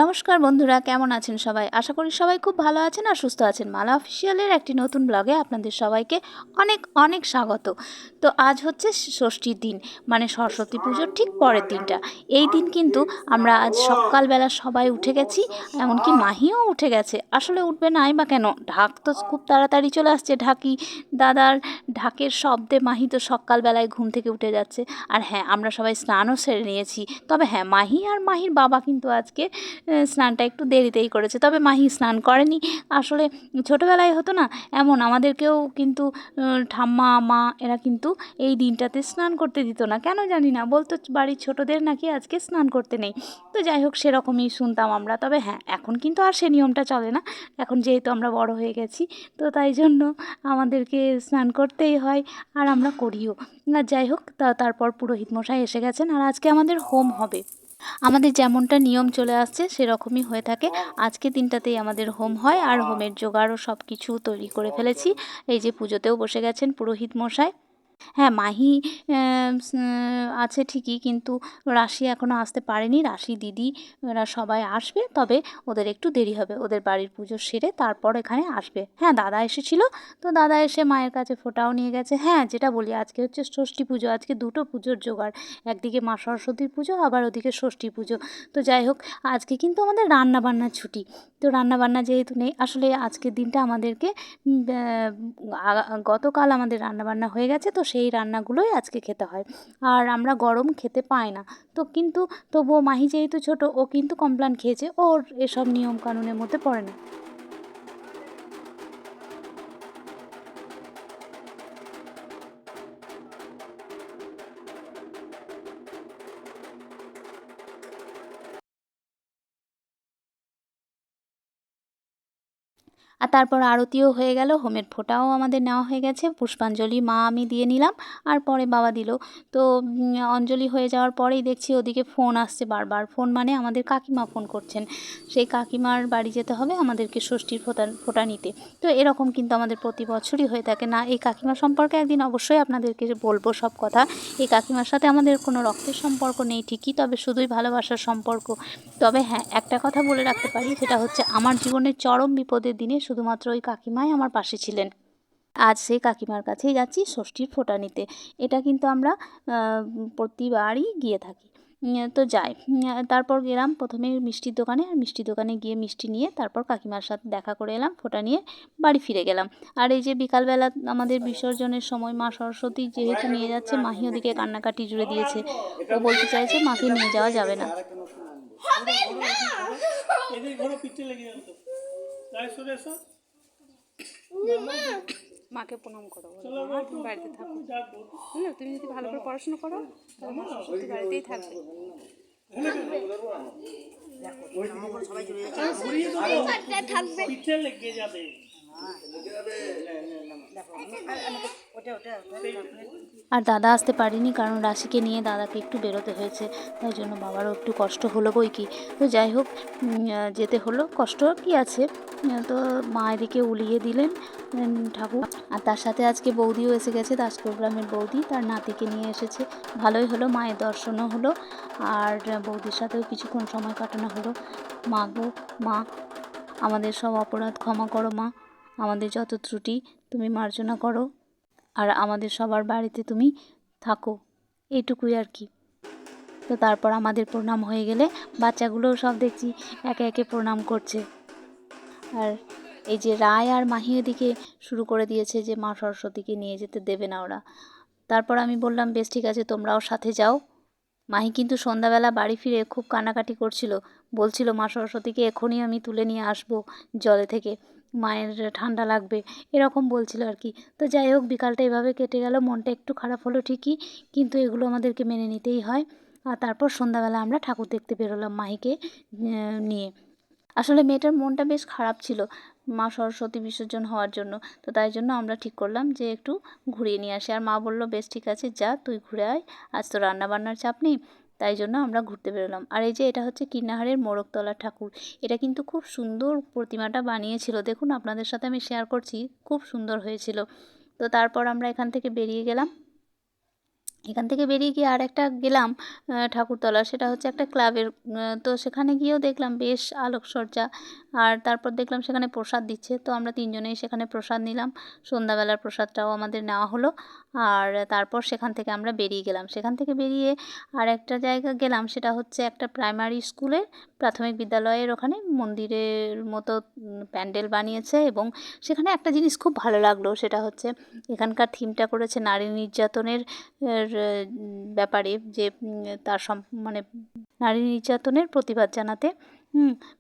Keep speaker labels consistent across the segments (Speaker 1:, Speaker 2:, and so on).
Speaker 1: নমস্কার বন্ধুরা, কেমন আছেন সবাই? আশা করি সবাই খুব ভালো আছেন আর সুস্থ আছেন। মালা অফিসিয়ালের একটি নতুন ব্লগে আপনাদের সবাইকে অনেক অনেক স্বাগত। তো আজ হচ্ছে ষষ্ঠীর দিন, মানে সরস্বতী পুজোর ঠিক পরের দিনটা। এই দিন কিন্তু আমরা আজ সকালবেলা সবাই উঠে গেছি, এমনকি মাহিও উঠে গেছে। আসলে উঠবে নাই বা কেন, ঢাক তো খুব তাড়াতাড়ি চলে আসছে। দাদার ঢাকের শব্দে মাহি তো সকালবেলায় ঘুম থেকে উঠে যাচ্ছে। আর হ্যাঁ, আমরা সবাই স্নানও সেরে নিয়েছি। তবে হ্যাঁ, মাহি আর মাহির বাবা কিন্তু আজকে স্নানটা একটু দেরিতেই করেছে। তবে মাহি স্নান করেনি। আসলে ছোটোবেলায় হতো না এমন, আমাদেরকেও কিন্তু ঠাম্মা মা এরা কিন্তু এই দিনটাতে স্নান করতে দিত না, কেন জানি না, বলতো বাড়ির ছোটোদের নাকি আজকে স্নান করতে নেই। তো যাই হোক, সেরকমই শুনতাম আমরা। তবে হ্যাঁ, এখন কিন্তু আর সে নিয়মটা চলে না। এখন যেহেতু আমরা বড় হয়ে গেছি, তো তাই জন্য আমাদেরকে স্নান করতেই হয়, আর আমরা করিও। আর যাই হোক, তারপর পুরোহিত মশাই এসে গেছেন, আর আজকে আমাদের হোম হবে। আমাদের যেমনটা নিয়ম চলে আসছে সেরকমই হয়ে থাকে। আজকে দিনটাতেই আমাদের হোম হয়, আর হোমের জোগাড়ও সব কিছু তৈরি করে ফেলেছি। এই যে পুজোতেও বসে গেছেন পুরোহিত মশাই। হ্যাঁ, মাহি আছে ঠিকই, কিন্তু রাশি এখনও আসতে পারেনি। রাশি দিদি ওরা সবাই আসবে, তবে ওদের একটু দেরি হবে। ওদের বাড়ির পুজো সেরে তারপর এখানে আসবে। হ্যাঁ, দাদা এসেছিল, তো দাদা এসে মায়ের কাছে ফোঁটাও নিয়ে গেছে। হ্যাঁ, যেটা বলি, আজকে হচ্ছে ষষ্ঠী পুজো, আজকে দুটো পুজোর জোগাড়। একদিকে মা সরস্বতীর পুজো, আবার ওদিকে ষষ্ঠী পুজো। তো যাই হোক, আজকে কিন্তু আমাদের রান্নাবান্নার ছুটি। তো রান্নাবান্না যেহেতু নেই, আসলে আজকের দিনটা আমাদেরকে গতকাল আমাদের রান্নাবান্না হয়ে গেছে, তো সেই রান্নাগুলোই আজকে খেতে হয়। আর আমরা গরম খেতে পাই না। তো কিন্তু তবুও মাহি যেহেতু ছোট, ও কিন্তু কমপ্লান খেয়েছে, ওর এসব নিয়ম কানুনের মধ্যে পড়ে না। আর তারপর আরতিও হয়ে গেল, হোমের ফোঁটাও আমাদের নেওয়া হয়ে গেছে। পুষ্পাঞ্জলি মা আমি দিয়ে নিলাম, আর পরে বাবা দিল। তো অঞ্জলি হয়ে যাওয়ার পরেই দেখছি ওদিকে ফোন আসছে বারবার। ফোন মানে আমাদের কাকিমা ফোন করছেন। সেই কাকিমার বাড়ি যেতে হবে আমাদেরকে ষষ্ঠীর ফোঁটা নিতে। তো এরকম কিন্তু আমাদের প্রতি বছরই হয়ে থাকে না। এই কাকিমা সম্পর্কে একদিন অবশ্যই আপনাদেরকে বলবো সব কথা। এই কাকিমার সাথে আমাদের কোনো রক্তের সম্পর্ক নেই ঠিকই, তবে শুধুই ভালোবাসার সম্পর্ক। তবে হ্যাঁ, একটা কথা বলে রাখতে পারি, সেটা হচ্ছে আমার জীবনের চরম বিপদের দিনে শুধুমাত্র ওই কাকিমাই আমার পাশে ছিলেন। আজ সেই কাকিমার কাছেই যাচ্ছি ষষ্ঠীর ফোঁটা নিতে। এটা কিন্তু আমরা প্রতিবারই গিয়ে থাকি। তো যাই, তারপর গেলাম প্রথমে মিষ্টির দোকানে, আর মিষ্টির দোকানে গিয়ে মিষ্টি নিয়ে তারপর কাকিমার সাথে দেখা করে এলাম, ফোঁটা নিয়ে বাড়ি ফিরে গেলাম। আর এই যে বিকালবেলা আমাদের বিসর্জনের সময় মা সরস্বতী যেহেতু নিয়ে যাচ্ছে, মাহি ওদিকে কান্নাকাটি জুড়ে দিয়েছে। ও বলতে চাইছে মাকে নিয়ে যাওয়া যাবে না। মাকে প্রণাম করো, মা তুমি বাড়িতে থাকো, বুঝলে? তুমি যদি ভালো করে পড়াশোনা করো তাহলে মা সরস্বতী বাড়িতেই থাকবে। আর দাদা আসতে পারিনি, কারণ রাশিকে নিয়ে দাদাকে একটু বেরোতে হয়েছে, তাই জন্য বাবারও একটু কষ্ট হলো বই কি। তো যাই হোক, যেতে হলো, কষ্ট কি আছে। তো মা এদিকে উলিয়ে দিলেন ঠাকুর, আর তার সাথে আজকে বৌদিও এসে গেছে, দাসপুর গ্রামের বৌদি তার নাতিকে নিয়ে এসেছে। ভালোই হলো, মায়ের দর্শনও হলো, আর বৌদির সাথেও কিছুক্ষণ সময় কাটানো হলো। মা গো মা, আমাদের সব অপরাধ ক্ষমা করো মা, আমাদের যত ত্রুটি তুমি মার্জনা করো, আর আমাদের সবার বাড়িতে তুমি থাকো, এইটুকুই আর কি। তো তারপর আমাদের প্রণাম হয়ে গেলে বাচ্চাগুলোও সব দেখছি একে একে প্রণাম করছে। আর এই যে রায় আর মাহি এদিকে শুরু করে দিয়েছে যে মা সরস্বতীকে নিয়ে যেতে দেবে না ওরা। তারপর আমি বললাম বেশ ঠিক আছে, তোমরাও সাথে যাও। মাহি কিন্তু সন্ধ্যাবেলা বাড়ি ফিরে খুব কান্নাকাটি করছিল, বলছিল মা সরস্বতীকে এখনই আমি তুলে নিয়ে আসবো জলে থেকে, মায়ের ঠান্ডা লাগবে, এরকম বলছিল আর কি। তো যাই হোক, বিকালটা এভাবে কেটে গেল। মনটা একটু খারাপ হলো ঠিকই, কিন্তু এগুলো আমাদেরকে মেনে নিতেই হয়। আর তারপর সন্ধ্যাবেলা আমরা ঠাকুর দেখতে বেরোলাম মাহিকে নিয়ে। আসলে মেয়েটার মনটা বেশ খারাপ ছিল মা সরস্বতী বিসর্জন হওয়ার জন্য। তো তাই জন্য আমরা ঠিক করলাম যে একটু ঘুরিয়ে নিয়ে আসি। আর মা বললো বেশ ঠিক আছে, যা তুই ঘুরে আয়, আজ তো রান্নাবান্নার চাপ নেই। তাই জন্য আমরা ঘুরতে বেরোলাম। আর এই যে এটা হচ্ছে কীর্ণাহারের মোড়কতলা ঠাকুর। এটা কিন্তু খুব সুন্দর প্রতিমাটা বানিয়েছিল, দেখুন আপনাদের সাথে আমি শেয়ার করছি, খুব সুন্দর হয়েছিল। তো তারপর আমরা এখান থেকে বেরিয়ে গেলাম। এখান থেকে বেরিয়ে গিয়ে আর একটা গেলাম ঠাকুরতলা, সেটা হচ্ছে একটা ক্লাবের। তো সেখানে গিয়েও দেখলাম বেশ আলোকসজ্জা, আর তারপর দেখলাম সেখানে প্রসাদ দিচ্ছে। তো আমরা তিনজনেই সেখানে প্রসাদ নিলাম, সন্ধ্যাবেলার প্রসাদটাও আমাদের নেওয়া হলো। আর তারপর সেখান থেকে আমরা বেরিয়ে গেলাম। সেখান থেকে বেরিয়ে আর একটা জায়গা গেলাম, সেটা হচ্ছে একটা প্রাইমারি স্কুলে, প্রাথমিক বিদ্যালয়ের ওখানে মন্দিরের মতো প্যান্ডেল বানিয়েছে। এবং সেখানে একটা জিনিস খুব ভালো লাগলো, সেটা হচ্ছে এখানকার থিমটা করেছে নারী নির্যাতনের ব্যাপারে, যে তার মানে নারী নির্যাতনের প্রতিবাদ জানাতে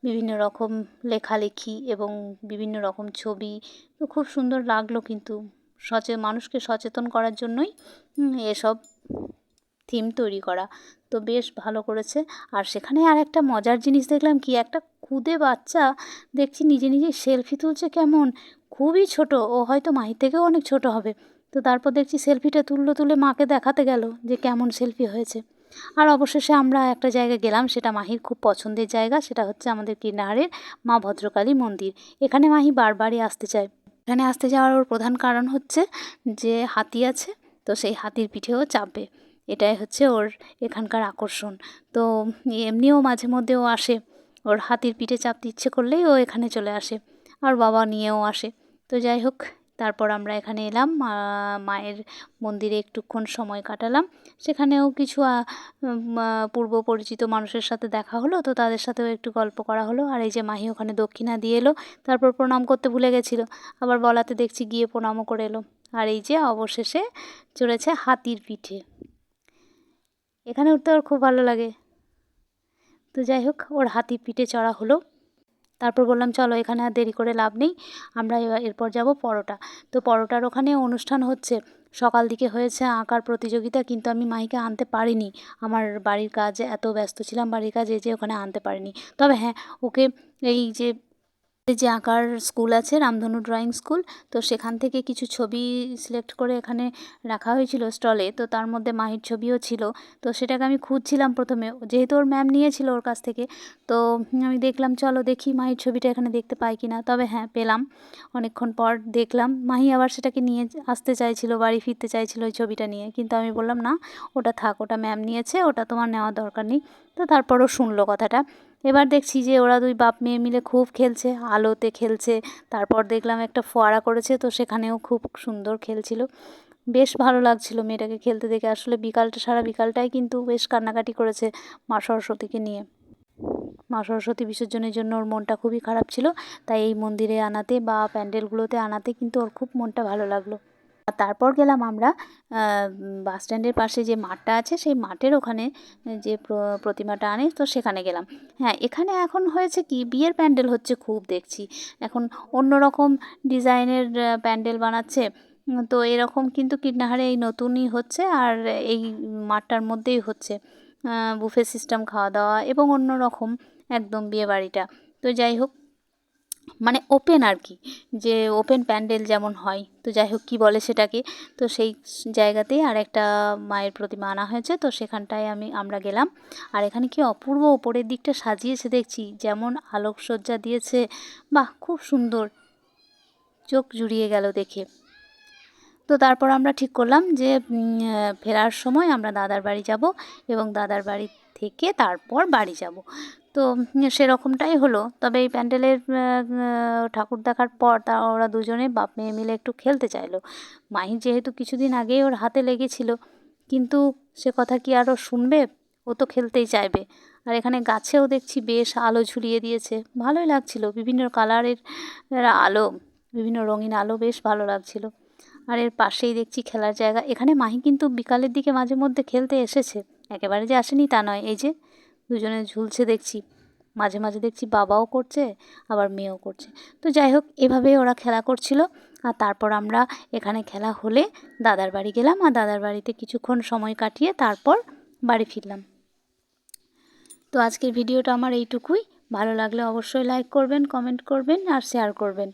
Speaker 1: বিভিন্ন রকম লেখালেখি এবং বিভিন্ন রকম ছবি। তো খুব সুন্দর লাগলো, কিন্তু মানুষকে সচেতন করার জন্যই এসব থিম তৈরি করা। তো বেশ ভালো করেছে। আর সেখানে আর একটা মজার জিনিস দেখলাম, কি একটা খুদে বাচ্চা দেখছি নিজে নিজে সেলফি তুলছে। কেমন, খুবই ছোট, ও হয়তো মাহির থেকেও অনেক ছোট হবে। তো তারপর দেখছি সেলফিটা তুলে মাকে দেখাতে গেল যে কেমন সেলফি হয়েছে। আর অবশেষে আমরা একটা জায়গায় গেলাম, সেটা মাহির খুব পছন্দের জায়গা, সেটা হচ্ছে আমাদের কীর্ণাহারের মা ভদ্রকালী মন্দির। এখানে মাহি বারবারই আসতে চায়। এখানে আসতে যাওয়ার ওর প্রধান কারণ হচ্ছে যে হাতি আছে, তো সেই হাতির পিঠেও চাপবে, এটাই হচ্ছে ওর এখানকার আকর্ষণ। তো এমনিও মাঝে মধ্যেও আসে, ওর হাতির পিঠে চাপতে ইচ্ছে করলেই ও এখানে চলে আসে, আর বাবা নিয়েও আসে। তো যাই হোক, তারপর আমরা এখানে এলাম, মায়ের মন্দিরে একটুক্ষণ সময় কাটালাম। সেখানেও কিছু পূর্ব পরিচিত মানুষের সাথে দেখা হলো, তো তাদের সাথেও একটু গল্প করা হলো। আর এই যে মাহি ওখানে দক্ষিণা দিয়ে এলো, তারপর প্রণাম করতে ভুলে গেছিলো, আবার বলাতে দেখছি গিয়ে প্রণামও করে এলো। আর এই যে অবশেষে চড়েছে হাতির পিঠে। এখানে উঠতে ওর খুব ভালো লাগে। তো যাই হোক, ওর হাতির পিঠে চড়া হলো। তারপর বললাম চলো, এখানে আর দেরি করে লাভ নেই, আমরা এরপর যাব পরোটা। তো পরোটার ওখানে অনুষ্ঠান হচ্ছে, সকাল দিকে হয়েছে আঁকার প্রতিযোগিতা, কিন্তু আমি মাহিকে আনতে পারিনি, আমার বাড়ির কাজে এত ব্যস্ত ছিলাম, বাড়ির কাজে যে ওখানে আনতে পারিনি। তবে হ্যাঁ, ওকে এই যে আঁকার স্কুল আছে, রামধনু ড্রয়িং স্কুল, তো সেখান থেকে কিছু ছবি সিলেক্ট করে এখানে রাখা হয়েছিল স্টলে। তো তার মধ্যে মাহির ছবিও ছিল। তো সেটাকে আমি খুঁজছিলাম প্রথমে, যেহেতু ওর ম্যাম নিয়েছিল ওর কাছ থেকে। তো আমি দেখলাম চলো দেখি মাহির ছবিটা এখানে দেখতে পাই কি না। তবে হ্যাঁ, পেলাম। অনেকক্ষণ পর দেখলাম মাহি আবার সেটাকে নিয়ে আসতে চাইছিল, বাড়ি ফিরতে চাইছিল ওই ছবিটা নিয়ে, কিন্তু আমি বললাম না, ওটা থাক, ওটা ম্যাম নিয়েছে, ওটা তোমার নেওয়ার দরকার নেই। তো তারপরও শুনলো কথাটা। এবার দেখছি যে ওরা দুই বাপ মেয়ে মিলে খুব খেলছে, আলোতে খেলছে। তারপর দেখলাম একটা ফোয়ারা করেছে, তো সেখানেও খুব সুন্দর খেলছিল, বেশ ভালো লাগছিল মেয়েটাকে খেলতে দেখে। আসলে সারা বিকালটাই কিন্তু বেশ কান্নাকাটি করেছে মা সরস্বতীকে নিয়ে। মা সরস্বতী বিসর্জনের জন্য ওর মনটা খুবই খারাপ ছিল, তাই এই মন্দিরে আনাতে বা প্যান্ডেলগুলোতে আনাতে কিন্তু ওর খুব মনটা ভালো লাগলো। আর তারপর গেলাম আমরা বাস স্ট্যান্ডের পাশে যে মাঠটা আছে, সেই মাঠের ওখানে যে প্রতিমাটা আনে, তো সেখানে গেলাম। হ্যাঁ, এখানে এখন হয়েছে কি, বিয়ের প্যান্ডেল হচ্ছে খুব দেখছি এখন, অন্য রকম ডিজাইনের প্যান্ডেল বানাচ্ছে। তো এরকম কিন্তু কীর্ণাহারে এই নতুনই হচ্ছে, আর এই মাঠটার মধ্যেই হচ্ছে বুফে সিস্টেম খাওয়া দাওয়া এবং অন্য রকম একদম বিয়ে বাড়িটা। তো যাই হোক, মানে ওপেন আর কি, যে ওপেন প্যান্ডেল যেমন হয়, তো যাই হোক কী বলে সেটাকে। তো সেই জায়গাতেই আর একটা মায়ের প্রতিমা আনা হয়েছে, তো সেখানটায় আমরা গেলাম। আর এখানে কি অপূর্ব ওপরের দিকটা সাজিয়েছে দেখছি, যেমন আলোকসজ্জা দিয়েছে, বাহ খুব সুন্দর, চোখ জুড়িয়ে গেল দেখে। তো তারপর আমরা ঠিক করলাম যে ফেরার সময় আমরা দাদার বাড়ি যাব, এবং দাদার বাড়ি থেকে তারপর বাড়ি যাব। তো সেরকমটাই হলো। তবে এই প্যান্ডেলের ঠাকুর দেখার পর ওরা দুজনে বাপ মেয়ে মিলে একটু খেলতে চাইলো। মাহি যেহেতু কিছুদিন আগেই ওর হাতে লেগেছিল, কিন্তু সে কথা কি আরও শুনবে, ও তো খেলতেই চাইবে। আর এখানে গাছেও দেখছি বেশ আলো ঝুলিয়ে দিয়েছে, ভালোই লাগছিল, বিভিন্ন কালারের আলো, বিভিন্ন রঙিন আলো, বেশ ভালো লাগছিল। আর এর পাশেই দেখছি খেলার জায়গা। এখানে মাহি কিন্তু বিকালের দিকে মাঝে মধ্যে খেলতে এসেছে, একেবারে যে আসেনি তা নয়। এই যে দুজনে ঝুলছে দেখছি, মাঝে মাঝে দেখছি বাবাও করছে, আবার মেয়েও করছে। তো যাই হোক, এভাবেই ওরা খেলা করছিল। আর তারপর আমরা এখানে খেলা হলে দাদার বাড়ি গেলাম, আর দাদার বাড়িতে কিছুক্ষণ সময় কাটিয়ে তারপর বাড়ি ফিরলাম। তো আজকের ভিডিওটা আমার এইটুকুই। ভালো লাগলে অবশ্যই লাইক করবেন, কমেন্ট করবেন আর শেয়ার করবেন।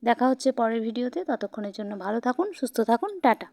Speaker 1: দেখা হচ্ছে পরের ভিডিওতে, ততক্ষণের জন্য ভালো থাকুন, সুস্থ থাকুন, টাটা।